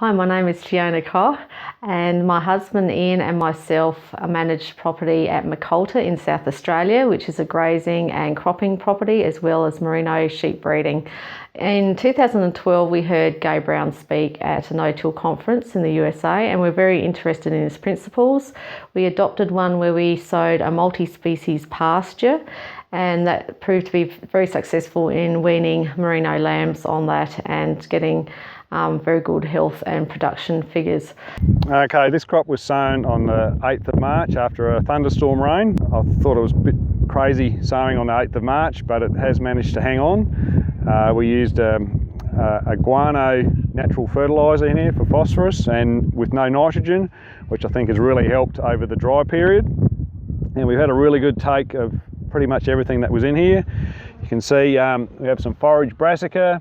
Hi, my name is Fiona Koch, and my husband Ian and myself manage property at Macolta in South Australia, which is a grazing and cropping property as well as merino sheep breeding. In 2012 we heard Gai Brown speak at a no-till conference in the USA, and we're very interested in his principles. We adopted one where we sowed a multi-species pasture, and that proved to be very successful in weaning merino lambs on that and getting very good health and production figures. Okay, this crop was sown on the 8th of March after a thunderstorm rain. I thought it was a bit crazy sowing on the 8th of March, but it has managed to hang on. We used a guano natural fertiliser in here for phosphorus and with no nitrogen, which I think has really helped over the dry period. And we've had a really good take of pretty much everything that was in here. You can see we have some forage brassica,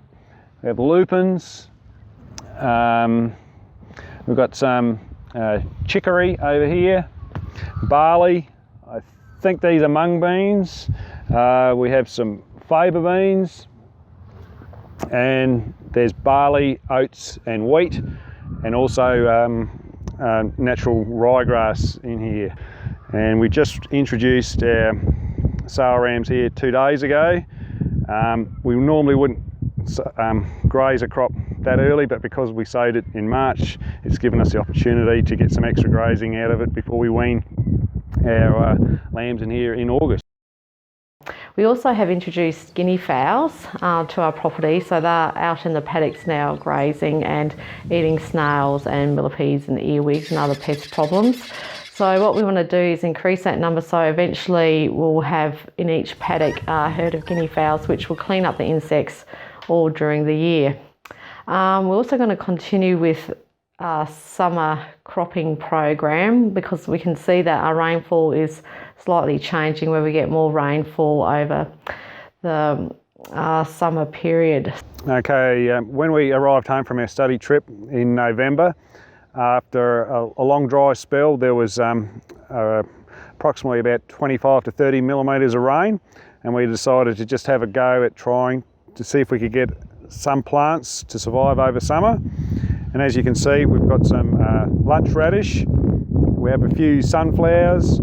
we have lupins, we've got some chicory over here, barley, I think these are mung beans, we have some faba beans, and there's barley, oats and wheat, and also natural ryegrass in here. And we just introduced our sour rams here 2 days ago. We normally wouldn't graze a crop that early, but because we sowed it in March, it's given us the opportunity to get some extra grazing out of it before we wean our lambs in here in August. We also have introduced guinea fowls to our property, so they're out in the paddocks now grazing and eating snails and millipedes and earwigs and other pest problems. So what we want to do is increase that number, so eventually we'll have in each paddock a herd of guinea fowls which will clean up the insects all during the year. We're also going to continue with our summer cropping program because we can see that our rainfall is slightly changing, where we get more rainfall over the summer period. Okay, when we arrived home from our study trip in November, after a long dry spell, there was approximately about 25 to 30 millimetres of rain, and we decided to just have a go at trying to see if we could get some plants to survive over summer. And as you can see, we've got some lunch radish, we have a few sunflowers,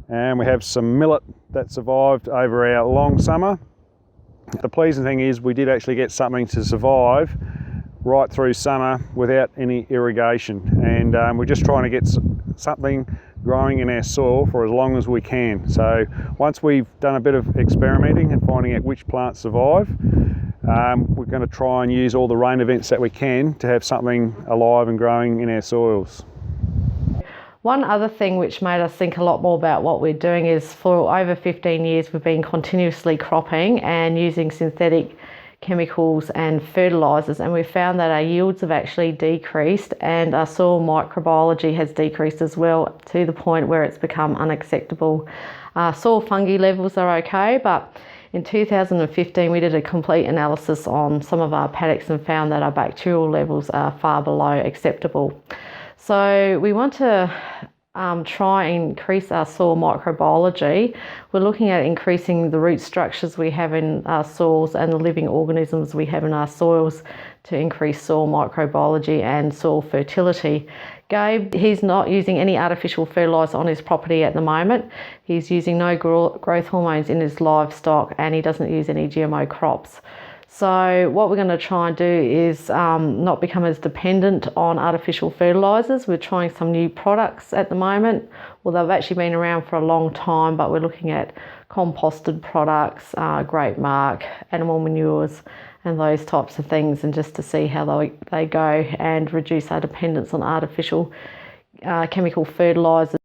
and we have some millet that survived over our long summer. The pleasing thing is we did actually get something to survive right through summer without any irrigation, and we're just trying to get something growing in our soil for as long as we can. So once we've done a bit of experimenting and finding out which plants survive, we're going to try and use all the rain events that we can to have something alive and growing in our soils. One other thing which made us think a lot more about what we're doing is, for over 15 years we've been continuously cropping and using synthetic chemicals and fertilisers, and we found that our yields have actually decreased and our soil microbiology has decreased as well, to the point where it's become unacceptable. Soil fungi levels are okay, but in 2015 we did a complete analysis on some of our paddocks and found that our bacterial levels are far below acceptable. So we want to try and increase our soil microbiology. We're looking at increasing the root structures we have in our soils and the living organisms we have in our soils to increase soil microbiology and soil fertility. Gabe, he's not using any artificial fertiliser on his property at the moment. He's using no growth hormones in his livestock, and he doesn't use any GMO crops. So what we're going to try and do is not become as dependent on artificial fertilisers. We're trying some new products at the moment. Well, they've actually been around for a long time, but we're looking at composted products, grape mark, animal manures and those types of things, and just to see how they go and reduce our dependence on artificial chemical fertilisers.